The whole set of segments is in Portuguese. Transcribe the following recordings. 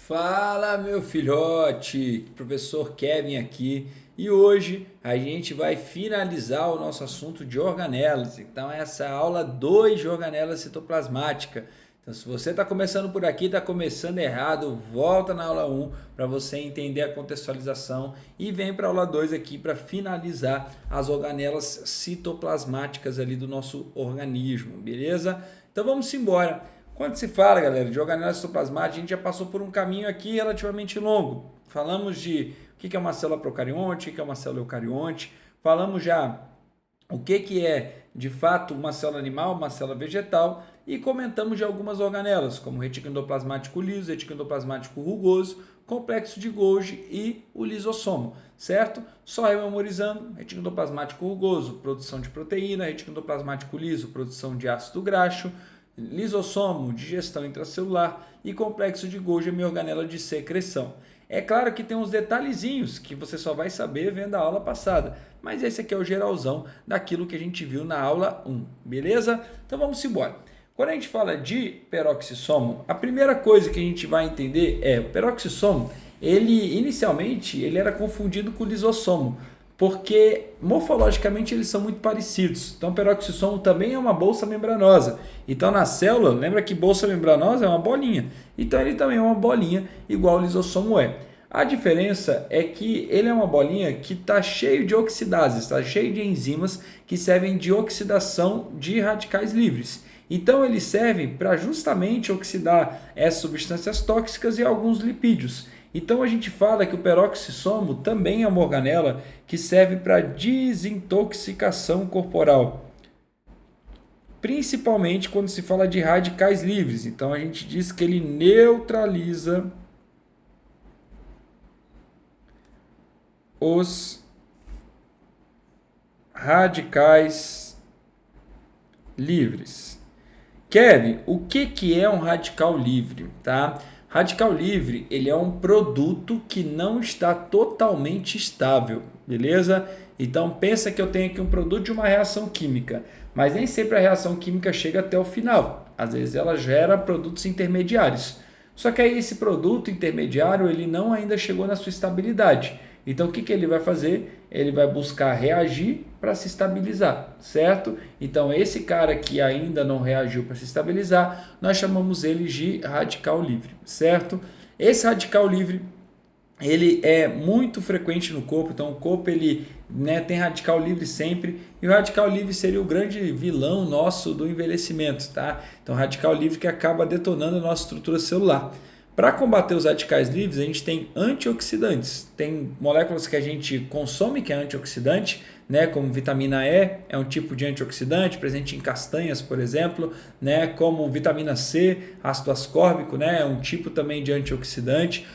Fala, meu filhote, professor Kevin aqui, e hoje a gente vai finalizar o nosso assunto de organelas. Então, essa é a aula 2 de organela citoplasmática. Então, se você está começando por aqui, está começando errado, volta na aula um para você entender a contextualização e vem para a aula 2 aqui para finalizar as organelas citoplasmáticas ali do nosso organismo, beleza? Então, vamos embora. Quando se fala, galera, de organela citoplasmática, a gente já passou por um caminho aqui relativamente longo. Falamos de o que é uma célula procarionte, o que é uma célula eucarionte, falamos já o que é de fato uma célula animal, uma célula vegetal e comentamos de algumas organelas, como o retículo endoplasmático liso, retículo endoplasmático rugoso, complexo de Golgi e o lisossomo, certo? Só rememorizando, retículo endoplasmático rugoso, produção de proteína, retículo endoplasmático liso, produção de ácido graxo, lisossomo, digestão intracelular e complexo de Golgi é minha organela de secreção. É claro que tem uns detalhezinhos que você só vai saber vendo a aula passada, mas esse aqui é o geralzão daquilo que a gente viu na aula 1, beleza? Então vamos embora. Quando a gente fala de peroxissomo, a primeira coisa que a gente vai entender é o peroxissomo, inicialmente ele era confundido com o lisossomo, porque morfologicamente eles são muito parecidos. Então, o peroxissomo também é uma bolsa membranosa. Então, na célula, lembra que bolsa membranosa é uma bolinha. Então, ele também é uma bolinha, igual o lisossomo é. A diferença é que ele é uma bolinha que está cheio de oxidases, está cheio de enzimas que servem de oxidação de radicais livres. Então, eles servem para justamente oxidar essas substâncias tóxicas e alguns lipídios. Então a gente fala que o peroxissomo também é uma organela que serve para desintoxicação corporal, principalmente quando se fala de radicais livres. Então a gente diz que ele neutraliza os radicais livres. Kevin, o que é um radical livre, tá? Radical livre, ele é um produto que não está totalmente estável, beleza? Então pensa que eu tenho aqui um produto de uma reação química, mas nem sempre a reação química chega até o final. Às vezes ela gera produtos intermediários. Só que aí esse produto intermediário, ele não ainda chegou na sua estabilidade. Então o que ele vai fazer? Ele vai buscar reagir para se estabilizar, certo? Então esse cara que ainda não reagiu para se estabilizar, nós chamamos ele de radical livre, certo? Esse radical livre, ele é muito frequente no corpo, então o corpo ele, tem radical livre sempre, e o radical livre seria o grande vilão nosso do envelhecimento, tá? Então radical livre que acaba detonando a nossa estrutura celular. Para combater os radicais livres, a gente tem antioxidantes. Tem moléculas que a gente consome que é antioxidante, como vitamina E, é um tipo de antioxidante, presente em castanhas, por exemplo, como vitamina C, ácido ascórbico, é um tipo também de antioxidante,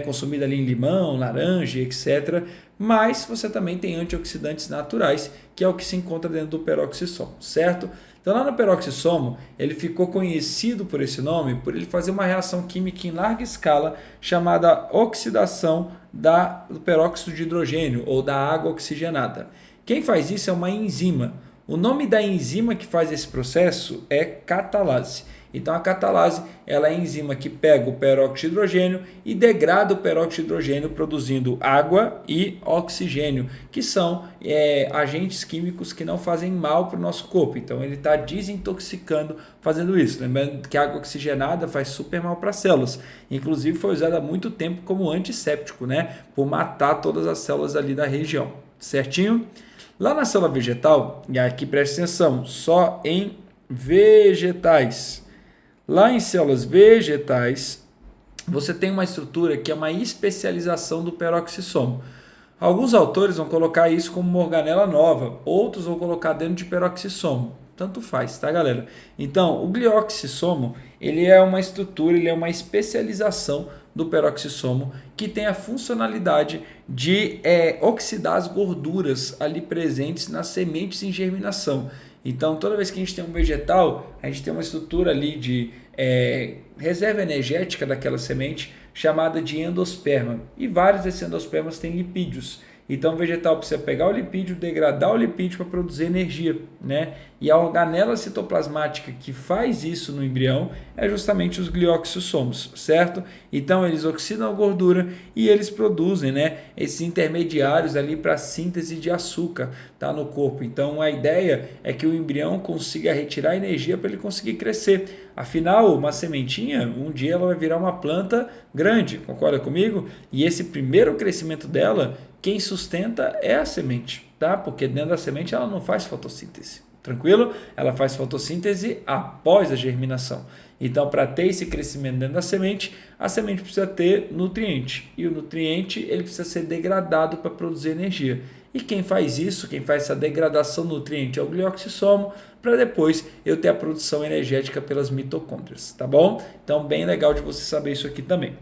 consumida ali em limão, laranja, etc. Mas você também tem antioxidantes naturais, que é o que se encontra dentro do peroxissomo, certo? Então, lá no peroxissomo, ele ficou conhecido por esse nome, por ele fazer uma reação química em larga escala chamada oxidação do peróxido de hidrogênio ou da água oxigenada. Quem faz isso é uma enzima. O nome da enzima que faz esse processo é catalase. Então, a catalase ela é a enzima que pega o peróxido de hidrogênio e degrada o peróxido de hidrogênio produzindo água e oxigênio, que são agentes químicos que não fazem mal para o nosso corpo. Então, ele está desintoxicando fazendo isso. Lembrando que a água oxigenada faz super mal para as células. Inclusive, foi usada há muito tempo como antisséptico, por matar todas as células ali da região. Certinho? Lá na célula vegetal, e aqui presta atenção, só em vegetais. Lá em células vegetais, você tem uma estrutura que é uma especialização do peroxissomo. Alguns autores vão colocar isso como uma organela nova, outros vão colocar dentro de peroxissomo. Tanto faz, tá, galera? Então, o glioxissomo, ele é uma estrutura, ele é uma especialização do peroxissomo que tem a funcionalidade de oxidar as gorduras ali presentes nas sementes em germinação. Então, toda vez que a gente tem um vegetal, a gente tem uma estrutura ali de reserva energética daquela semente chamada de endosperma. E vários desses endospermas têm lipídios. Então o vegetal precisa pegar o lipídio, degradar o lipídio para produzir energia, né? E a organela citoplasmática que faz isso no embrião é justamente os glioxossomos, certo? Então eles oxidam a gordura e eles produzem, né, esses intermediários ali para a síntese de açúcar, tá, no corpo. Então a ideia é que o embrião consiga retirar energia para ele conseguir crescer. Afinal, uma sementinha, um dia ela vai virar uma planta grande, concorda comigo? E esse primeiro crescimento dela, quem sustenta é a semente, tá? Porque dentro da semente ela não faz fotossíntese. Tranquilo? Ela faz fotossíntese após a germinação. Então, para ter esse crescimento dentro da semente, a semente precisa ter nutriente. E o nutriente ele precisa ser degradado para produzir energia. E quem faz isso, quem faz essa degradação do nutriente é o glioxissomo, para depois eu ter a produção energética pelas mitocôndrias, tá bom? Então, bem legal de você saber isso aqui também.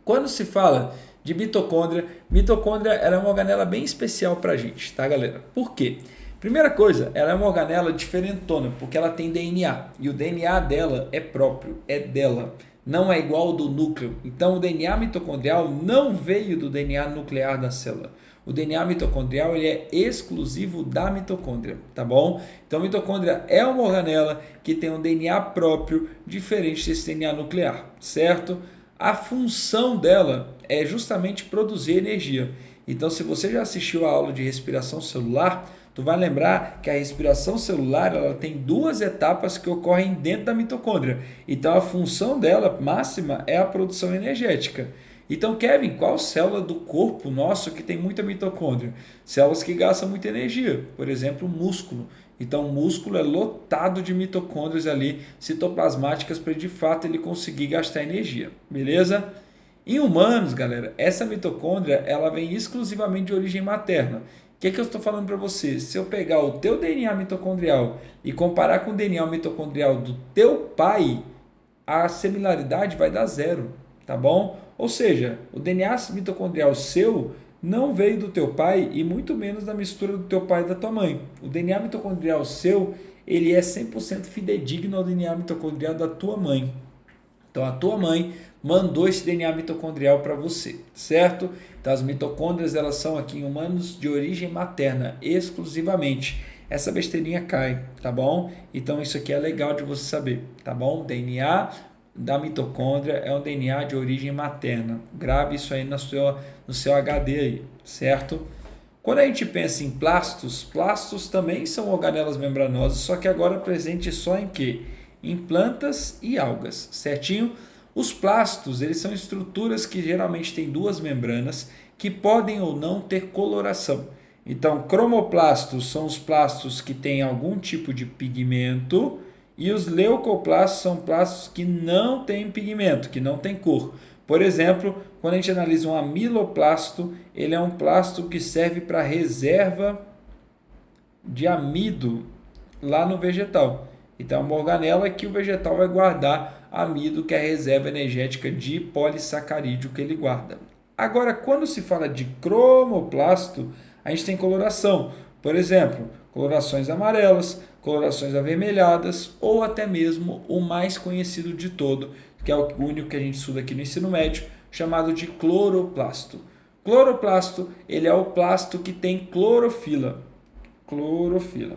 Quando se fala de mitocôndria ela é uma organela bem especial para a gente, tá, galera? Por quê? Primeira coisa, ela é uma organela diferentona, porque ela tem DNA, e o DNA dela é próprio, é dela, não é igual ao do núcleo. Então o DNA mitocondrial não veio do DNA nuclear da célula. O DNA mitocondrial ele é exclusivo da mitocôndria, tá bom? Então a mitocôndria é uma organela que tem um DNA próprio, diferente desse DNA nuclear, certo? A função dela é justamente produzir energia. Então se você já assistiu a aula de respiração celular, tu vai lembrar que a respiração celular ela tem duas etapas que ocorrem dentro da mitocôndria. Então a função dela máxima é a produção energética. Então, Kevin, qual célula do corpo nosso que tem muita mitocôndria? Células que gastam muita energia, por exemplo, o músculo. Então, o músculo é lotado de mitocôndrias ali citoplasmáticas para de fato ele conseguir gastar energia, beleza? Em humanos, galera, essa mitocôndria ela vem exclusivamente de origem materna. O que eu estou falando para você? Se eu pegar o teu DNA mitocondrial e comparar com o DNA mitocondrial do teu pai, a similaridade vai dar zero, tá bom? Ou seja, o DNA mitocondrial seu não veio do teu pai e muito menos da mistura do teu pai e da tua mãe. O DNA mitocondrial seu, ele é 100% fidedigno ao DNA mitocondrial da tua mãe. Então a tua mãe mandou esse DNA mitocondrial para você, certo? Então as mitocôndrias elas são aqui em humanos de origem materna, exclusivamente. Essa besteirinha cai, tá bom? Então isso aqui é legal de você saber, tá bom? DNA da mitocôndria é um DNA de origem materna. Grave isso aí no seu HD aí, certo? Quando a gente pensa em plastos, plastos também são organelas membranosas, só que agora presente só em quê? Em plantas e algas, certinho? Os plastos, eles são estruturas que geralmente têm duas membranas que podem ou não ter coloração. Então, cromoplastos são os plastos que têm algum tipo de pigmento e os leucoplastos são plastos que não têm pigmento, que não têm cor. Por exemplo, quando a gente analisa um amiloplasto, ele é um plasto que serve para reserva de amido lá no vegetal. Então, é uma organela que o vegetal vai guardar amido, que é a reserva energética de polissacarídeo que ele guarda. Agora, quando se fala de cromoplasto, a gente tem coloração. Por exemplo, colorações amarelas, colorações avermelhadas ou até mesmo o mais conhecido de todo, que é o único que a gente estuda aqui no ensino médio, chamado de cloroplasto. Cloroplasto, ele é o plasto que tem clorofila. Clorofila.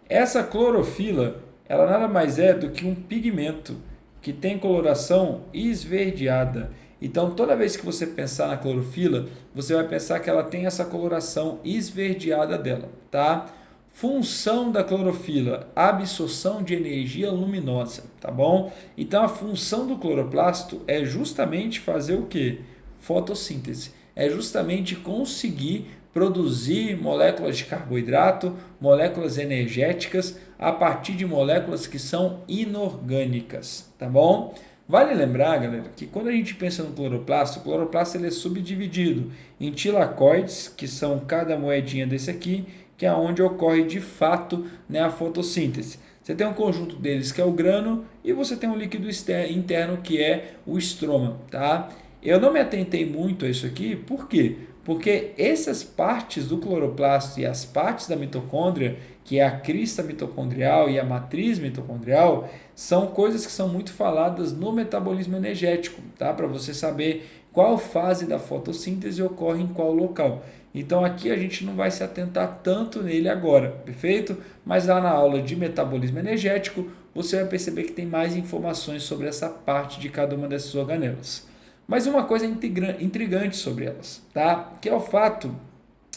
Essa clorofila, ela nada mais é do que um pigmento que tem coloração esverdeada. Então, toda vez que você pensar na clorofila, você vai pensar que ela tem essa coloração esverdeada dela, tá? Função da clorofila, absorção de energia luminosa, tá bom? Então, a função do cloroplasto é justamente fazer o quê? Fotossíntese. É justamente conseguir produzir moléculas de carboidrato, moléculas energéticas, a partir de moléculas que são inorgânicas, tá bom? Vale lembrar, galera, que quando a gente pensa no cloroplasto, o cloroplasto ele é subdividido em tilacoides, que são cada moedinha desse aqui, que é onde ocorre de fato, né, a fotossíntese. Você tem um conjunto deles que é o grano e você tem um líquido interno que é o estroma, tá? Eu não me atentei muito a isso aqui, por quê? Porque essas partes do cloroplasto e as partes da mitocôndria, que é a crista mitocondrial e a matriz mitocondrial, são coisas que são muito faladas no metabolismo energético, tá? Para você saber qual fase da fotossíntese ocorre em qual local. Então aqui a gente não vai se atentar tanto nele agora, perfeito? Mas lá na aula de metabolismo energético, você vai perceber que tem mais informações sobre essa parte de cada uma dessas organelas. Mas uma coisa intrigante sobre elas, tá? Que é o fato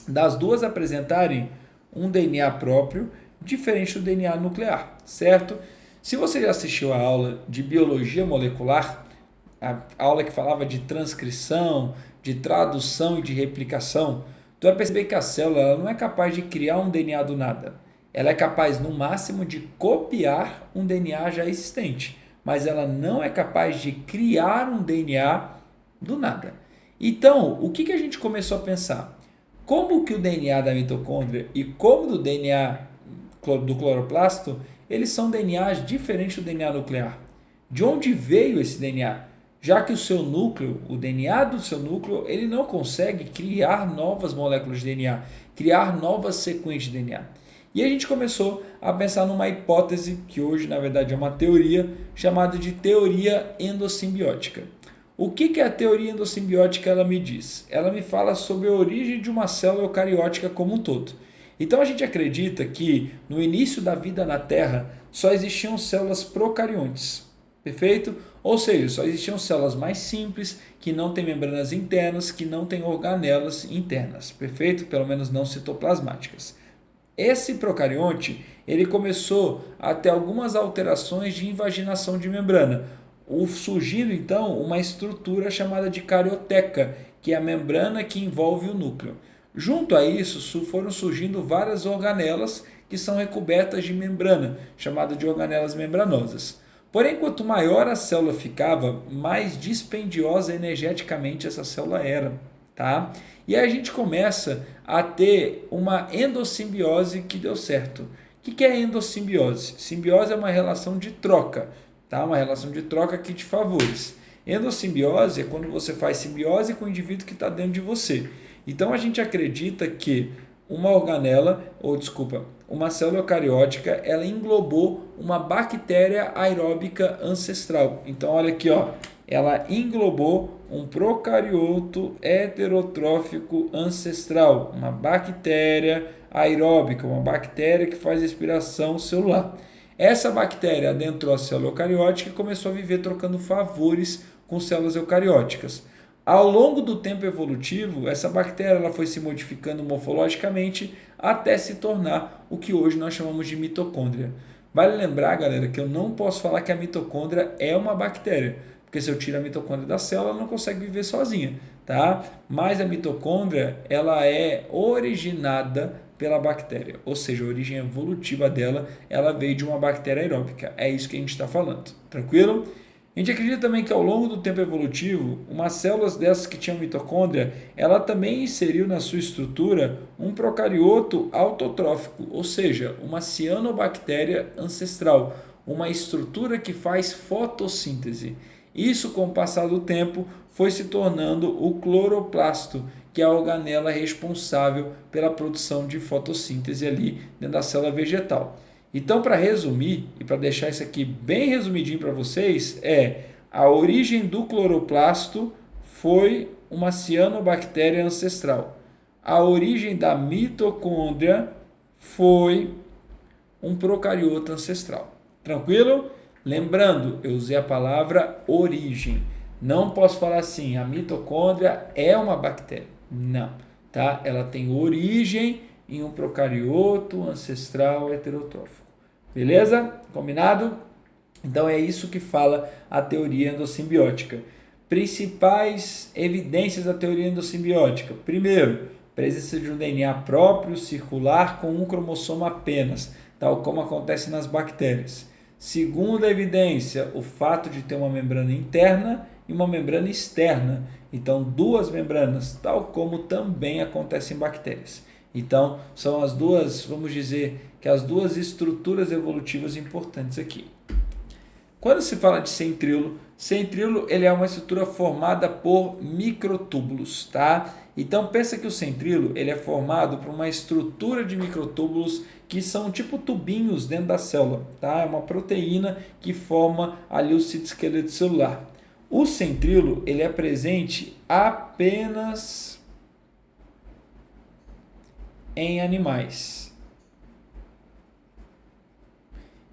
das duas apresentarem um DNA próprio, diferente do DNA nuclear, certo? Se você já assistiu a aula de biologia molecular, a aula que falava de transcrição, de tradução e de replicação, tu vai perceber que a célula ela não é capaz de criar um DNA do nada. Ela é capaz, no máximo, de copiar um DNA já existente, mas ela não é capaz de criar um DNA do nada. Então, o que a gente começou a pensar? Como que o DNA da mitocôndria e como do DNA do cloroplasto, eles são DNAs diferentes do DNA nuclear. De onde veio esse DNA? Já que o seu núcleo, o DNA do seu núcleo, ele não consegue criar novas moléculas de DNA, criar novas sequências de DNA. E a gente começou a pensar numa hipótese, que hoje na verdade é uma teoria, chamada de teoria endossimbiótica. O que a teoria endossimbiótica ela me diz? Ela me fala sobre a origem de uma célula eucariótica como um todo. Então a gente acredita que no início da vida na Terra só existiam células procariontes, perfeito? Ou seja, só existiam células mais simples, que não têm membranas internas, que não têm organelas internas, perfeito? Pelo menos não citoplasmáticas. Esse procarionte, ele começou a ter algumas alterações de invaginação de membrana, surgindo então uma estrutura chamada de carioteca, que é a membrana que envolve o núcleo. Junto a isso, foram surgindo várias organelas que são recobertas de membrana, chamada de organelas membranosas. Porém, quanto maior a célula ficava, mais dispendiosa energeticamente essa célula era, tá? E aí a gente começa a ter uma endossimbiose que deu certo. O que é endossimbiose? Simbiose é uma relação de troca, tá? Uma relação de troca aqui de favores. Endossimbiose é quando você faz simbiose com o indivíduo que está dentro de você. Então a gente acredita que uma célula eucariótica, ela englobou uma bactéria aeróbica ancestral. Então olha aqui, ó, ela englobou um procarioto heterotrófico ancestral, uma bactéria aeróbica, uma bactéria que faz respiração celular. Essa bactéria adentrou a célula eucariótica e começou a viver trocando favores com células eucarióticas. Ao longo do tempo evolutivo, essa bactéria ela foi se modificando morfologicamente até se tornar o que hoje nós chamamos de mitocôndria. Vale lembrar, galera, que eu não posso falar que a mitocôndria é uma bactéria, porque se eu tiro a mitocôndria da célula, ela não consegue viver sozinha, tá? Mas a mitocôndria, ela é originada pela bactéria, ou seja, a origem evolutiva dela, ela veio de uma bactéria aeróbica. É isso que a gente está falando, tranquilo? A gente acredita também que ao longo do tempo evolutivo, umas células dessas que tinham mitocôndria, ela também inseriu na sua estrutura um procarioto autotrófico, ou seja, uma cianobactéria ancestral, uma estrutura que faz fotossíntese. Isso, com o passar do tempo, foi se tornando o cloroplasto, que é a organela responsável pela produção de fotossíntese ali dentro da célula vegetal. Então, para resumir, e para deixar isso aqui bem resumidinho para vocês, a origem do cloroplasto foi uma cianobactéria ancestral. A origem da mitocôndria foi um procarioto ancestral. Tranquilo? Lembrando, eu usei a palavra origem. Não posso falar assim, a mitocôndria é uma bactéria. Não, tá? Ela tem origem em um procarioto ancestral heterotrófico. Beleza? Combinado? Então é isso que fala a teoria endossimbiótica. Principais evidências da teoria endossimbiótica. Primeiro, presença de um DNA próprio, circular, com um cromossomo apenas, tal como acontece nas bactérias. Segunda evidência, o fato de ter uma membrana interna e uma membrana externa. Então, duas membranas, tal como também acontece em bactérias. Então, são as duas, vamos dizer, que as duas estruturas evolutivas importantes aqui. Quando se fala de centríolo ele é uma estrutura formada por microtúbulos, tá? Então, pensa que o centríolo ele é formado por uma estrutura de microtúbulos que são tipo tubinhos dentro da célula, tá? É uma proteína que forma ali o citoesqueleto celular. O centríolo ele é presente apenas em animais.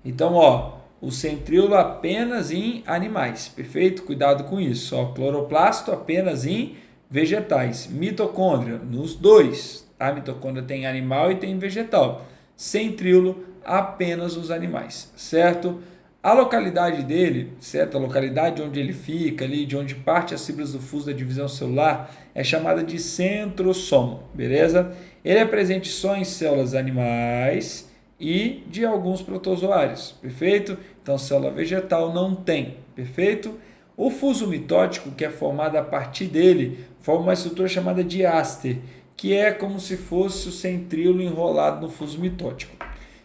Então, ó, o centríolo apenas em animais, perfeito? Cuidado com isso. Ó, cloroplasto apenas em vegetais. Mitocôndria nos dois. A mitocôndria tem animal e tem vegetal. Centríolo apenas os animais, certo? A localidade dele, certo? A localidade onde ele fica, ali, de onde parte as fibras do fuso da divisão celular, é chamada de centrosomo, beleza? Ele é presente só em células animais e de alguns protozoários, perfeito? Então, célula vegetal não tem, perfeito? O fuso mitótico, que é formado a partir dele, forma uma estrutura chamada de áster, que é como se fosse o centríolo enrolado no fuso mitótico.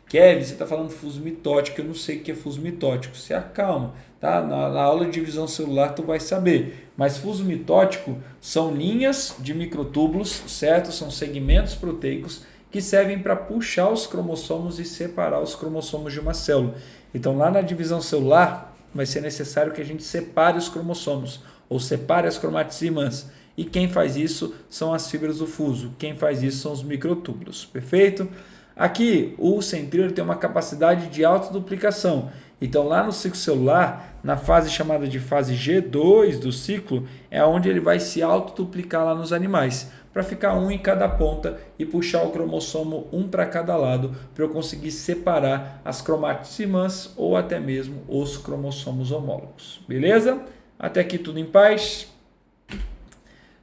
Kevin, você está falando fuso mitótico, eu não sei o que é fuso mitótico. Se acalma, tá? Na aula de divisão celular tu vai saber. Mas fuso mitótico são linhas de microtúbulos, certo? São segmentos proteicos que servem para puxar os cromossomos e separar os cromossomos de uma célula. Então, lá na divisão celular, vai ser necessário que a gente separe os cromossomos, ou separe as cromátides irmãs. E quem faz isso são as fibras do fuso. Quem faz isso são os microtúbulos, perfeito? Aqui, o centríolo tem uma capacidade de autoduplicação. Então, lá no ciclo celular, na fase chamada de fase G2 do ciclo, é onde ele vai se autoduplicar lá nos animais, para ficar um em cada ponta e puxar o cromossomo um para cada lado, para eu conseguir separar as cromátides irmãs ou até mesmo os cromossomos homólogos. Beleza? Até aqui tudo em paz?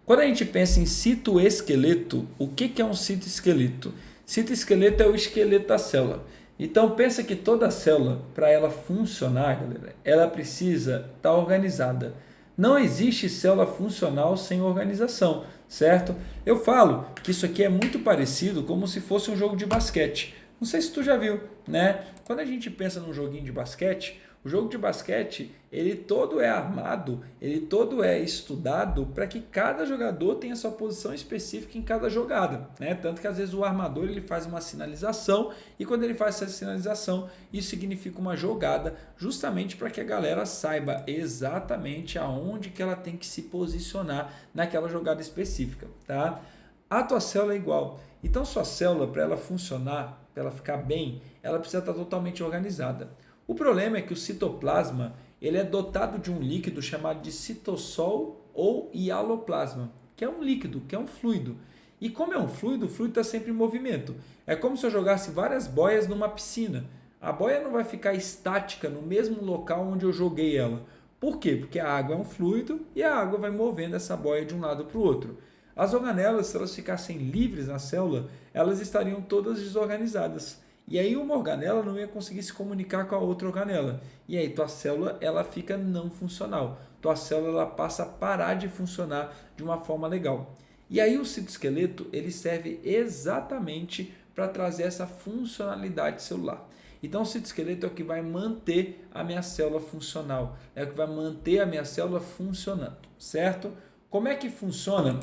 Quando a gente pensa em citoesqueleto, o que é um citoesqueleto? Citoesqueleto é o esqueleto da célula. Então, pensa que toda célula, para ela funcionar, galera, ela precisa estar organizada. Não existe célula funcional sem organização, certo? Eu falo que isso aqui é muito parecido como se fosse um jogo de basquete. Não sei se tu já viu, né? Quando a gente pensa num joguinho de basquete, o jogo de basquete, ele todo é armado, ele todo é estudado para que cada jogador tenha sua posição específica em cada jogada, né? Tanto que às vezes o armador ele faz uma sinalização e quando ele faz essa sinalização, isso significa uma jogada justamente para que a galera saiba exatamente aonde que ela tem que se posicionar naquela jogada específica, tá? A tua célula é igual. Então, sua célula, para ela funcionar, para ela ficar bem, ela precisa estar totalmente organizada. O problema é que o citoplasma ele é dotado de um líquido chamado de citossol ou hialoplasma, que é um líquido, que é um fluido. E como é um fluido, o fluido está sempre em movimento. É como se eu jogasse várias boias numa piscina. A boia não vai ficar estática no mesmo local onde eu joguei ela. Por quê? Porque a água é um fluido e a água vai movendo essa boia de um lado para o outro. As organelas, se elas ficassem livres na célula, elas estariam todas desorganizadas. E aí uma organela não ia conseguir se comunicar com a outra organela. E aí tua célula ela fica não funcional. Tua célula ela passa a parar de funcionar de uma forma legal. E aí o citoesqueleto ele serve exatamente para trazer essa funcionalidade celular. Então o citoesqueleto é o que vai manter a minha célula funcional. É o que vai manter a minha célula funcionando, certo? Como é que funciona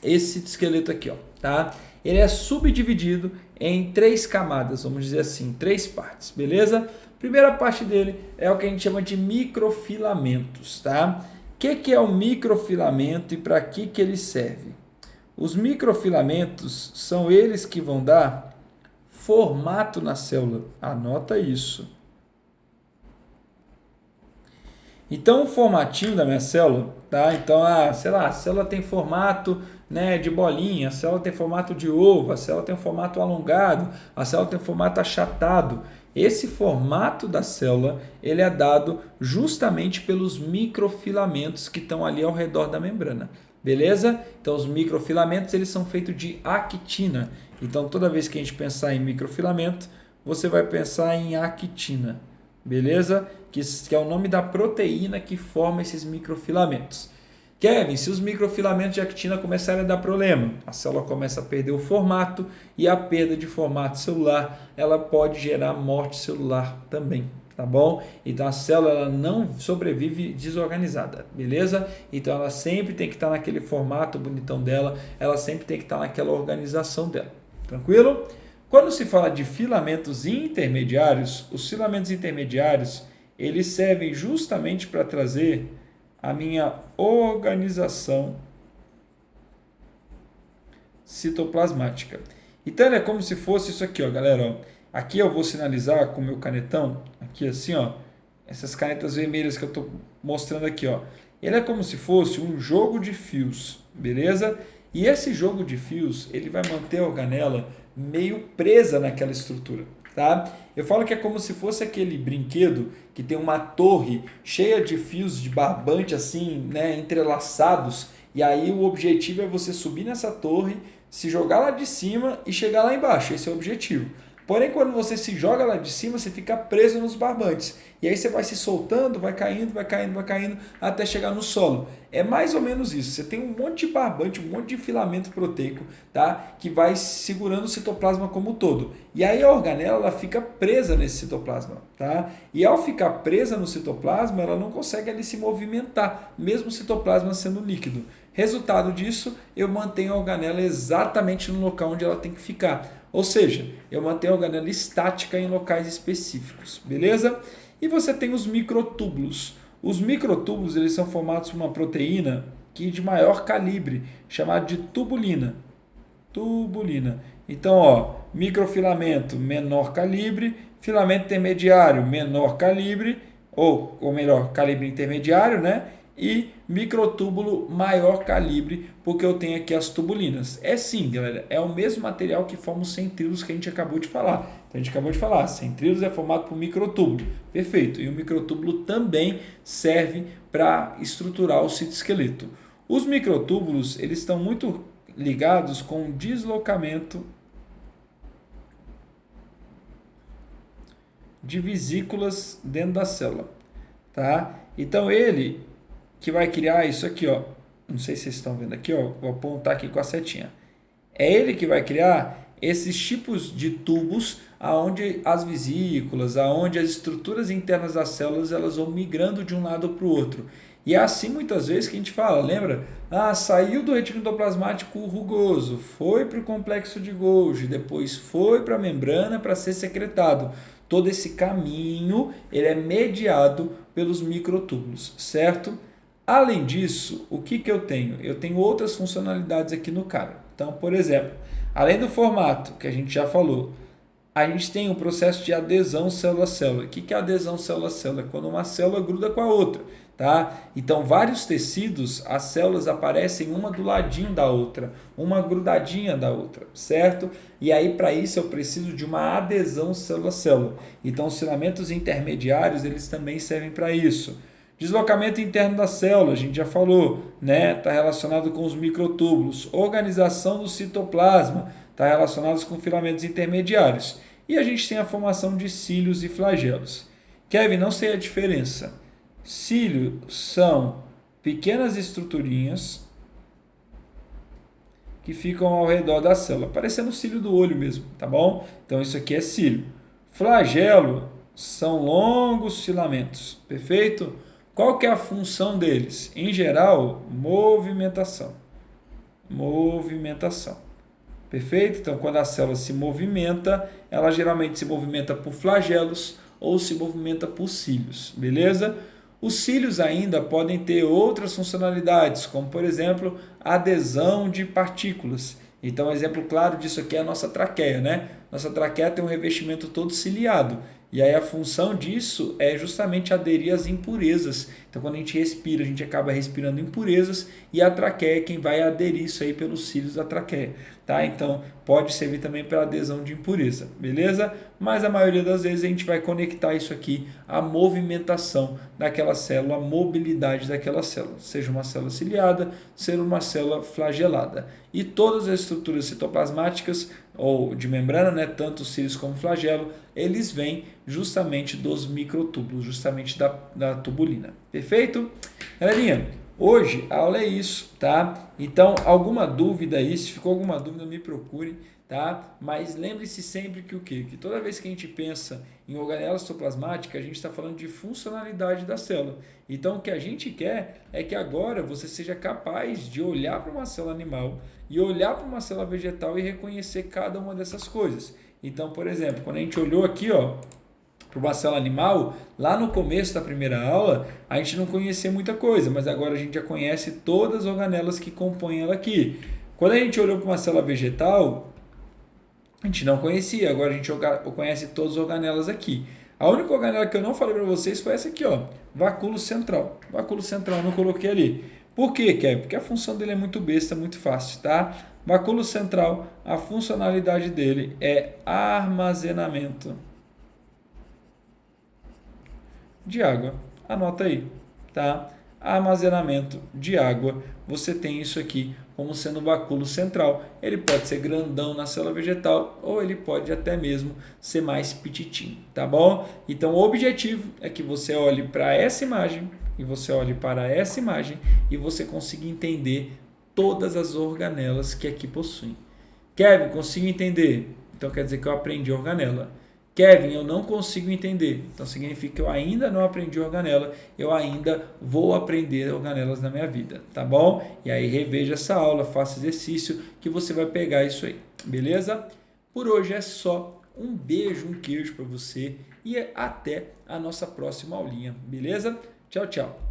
esse citoesqueleto aqui, ó, tá? Ele é subdividido em 3 camadas, vamos dizer assim, 3 partes, beleza? Primeira parte dele é o que a gente chama de microfilamentos, tá? O que é o microfilamento e para que ele serve? Os microfilamentos são eles que vão dar formato na célula, anota isso. Então, o formatinho da minha célula, tá? Então, sei lá, a célula tem formato, né, de bolinha, a célula tem formato de ovo, a célula tem um formato alongado, a célula tem um formato achatado. Esse formato da célula, ele é dado justamente pelos microfilamentos que estão ali ao redor da membrana, beleza? Então, os microfilamentos, eles são feitos de actina. Então, toda vez que a gente pensar em microfilamento, você vai pensar em actina, beleza? Que é o nome da proteína que forma esses microfilamentos. Kevin, se os microfilamentos de actina começarem a dar problema, a célula começa a perder o formato e a perda de formato celular, ela pode gerar morte celular também, tá bom? Então a célula ela não sobrevive desorganizada, beleza? Então ela sempre tem que estar naquele formato bonitão dela, ela sempre tem que estar naquela organização dela, tranquilo? Quando se fala de filamentos intermediários, os filamentos intermediários eles servem justamente para trazer a minha organização citoplasmática. Então, ela é como se fosse isso aqui, ó, galera. Ó. Aqui eu vou sinalizar com o meu canetão, aqui assim, ó, essas canetas vermelhas que eu estou mostrando aqui, ó. Ele é como se fosse um jogo de fios, beleza? E esse jogo de fios, ele vai manter a organela meio presa naquela estrutura, tá? Eu falo que é como se fosse aquele brinquedo que tem uma torre cheia de fios de barbante assim, né, entrelaçados, e aí o objetivo é você subir nessa torre, se jogar lá de cima e chegar lá embaixo. Esse é o objetivo. Porém, quando você se joga lá de cima, você fica preso nos barbantes. E aí você vai se soltando, vai caindo, vai caindo, vai caindo, até chegar no solo. É mais ou menos isso. Você tem um monte de barbante, um monte de filamento proteico, tá? Que vai segurando o citoplasma como um todo. E aí a organela ela fica presa nesse citoplasma, tá? E ao ficar presa no citoplasma, ela não consegue ali se movimentar, mesmo o citoplasma sendo líquido. Resultado disso, eu mantenho a organela exatamente no local onde ela tem que ficar. Ou seja, eu mantenho a organela estática em locais específicos, beleza? E você tem os microtúbulos. Os microtúbulos eles são formados por uma proteína de maior calibre, chamada de tubulina. Tubulina. Então, ó, microfilamento menor calibre, filamento intermediário menor calibre, ou melhor, calibre intermediário, né? E microtúbulo maior calibre, porque eu tenho aqui as tubulinas. É sim, galera, é o mesmo material que forma os centríolos que a gente acabou de falar. Então, a gente acabou de falar, centríolos é formado por microtúbulo. Perfeito. E o microtúbulo também serve para estruturar o citoesqueleto. Os microtúbulos, eles estão muito ligados com o deslocamento de vesículas dentro da célula, tá? Então, ele que vai criar isso aqui, ó. Não sei se vocês estão vendo aqui, ó. Vou apontar aqui com a setinha. É ele que vai criar esses tipos de tubos aonde as vesículas, aonde as estruturas internas das células, elas vão migrando de um lado para o outro. E é assim muitas vezes que a gente fala, lembra? Ah, saiu do retículo endoplasmático rugoso, foi para o complexo de Golgi, depois foi para a membrana para ser secretado. Todo esse caminho, ele é mediado pelos microtúbulos, certo? Além disso, o que eu tenho? Eu tenho outras funcionalidades aqui no cara. Então, por exemplo, além do formato, que a gente já falou, a gente tem o processo de adesão célula-célula. O que é adesão célula-célula? É quando uma célula gruda com a outra. Tá? Então, vários tecidos, as células aparecem uma do ladinho da outra, uma grudadinha da outra, certo? E aí, para isso, eu preciso de uma adesão célula-célula. Então, os filamentos intermediários, eles também servem para isso. Deslocamento interno da célula, a gente já falou, né? Está relacionado com os microtúbulos. Organização do citoplasma, está relacionado com filamentos intermediários. E a gente tem a formação de cílios e flagelos. Kevin, não sei a diferença. Cílios são pequenas estruturinhas que ficam ao redor da célula, parecendo o cílio do olho mesmo, tá bom? Então isso aqui é cílio. Flagelo são longos filamentos, perfeito? Qual que é a função deles? Em geral, movimentação. Movimentação. Perfeito? Então, quando a célula se movimenta, ela geralmente se movimenta por flagelos ou se movimenta por cílios, beleza? Os cílios ainda podem ter outras funcionalidades, como, por exemplo, adesão de partículas. Então, um exemplo claro disso aqui é a nossa traqueia, né? Nossa traqueia tem um revestimento todo ciliado. E aí a função disso é justamente aderir às impurezas. Então, quando a gente respira, a gente acaba respirando impurezas e a traqueia é quem vai aderir isso aí pelos cílios da traqueia, tá? Então, pode servir também para adesão de impureza, beleza? Mas a maioria das vezes a gente vai conectar isso aqui à movimentação daquela célula, à mobilidade daquela célula, seja uma célula ciliada, seja uma célula flagelada. E todas as estruturas citoplasmáticas ou de membrana, né, tanto os cílios como o flagelo, eles vêm justamente dos microtúbulos, justamente da tubulina. Perfeito? Galerinha, hoje a aula é isso, tá? Então, alguma dúvida aí, se ficou alguma dúvida, me procure, tá? Mas lembre-se sempre que o quê? Que toda vez que a gente pensa em organela citoplasmática, a gente está falando de funcionalidade da célula. Então, o que a gente quer é que agora você seja capaz de olhar para uma célula animal e olhar para uma célula vegetal e reconhecer cada uma dessas coisas. Então, por exemplo, quando a gente olhou aqui, ó, para uma célula animal, lá no começo da primeira aula, a gente não conhecia muita coisa, mas agora a gente já conhece todas as organelas que compõem ela aqui. Quando a gente olhou para uma célula vegetal, a gente não conhecia, agora a gente conhece todas as organelas aqui. A única organela que eu não falei para vocês foi essa aqui, ó, vacúolo central. Vacúolo central eu não coloquei ali. Por quê, Kevin? Porque a função dele é muito besta, muito fácil, tá? Vacúolo central, a funcionalidade dele é armazenamento de água. Anota aí, tá? Armazenamento de água. Você tem isso aqui como sendo o vacúolo central. Ele pode ser grandão na célula vegetal ou ele pode até mesmo ser mais petitinho, tá bom? Então o objetivo é que você olhe para essa imagem e você olhe para essa imagem e você consiga entender todas as organelas que aqui possuem. Kevin, consigo entender? Então quer dizer que eu aprendi organela. Kevin, eu não consigo entender. Então significa que eu ainda não aprendi organela, eu ainda vou aprender organelas na minha vida, tá bom? E aí reveja essa aula, faça exercício que você vai pegar isso aí, beleza? Por hoje é só. Um beijo, um queijo para você e até a nossa próxima aulinha, beleza? Tchau, tchau.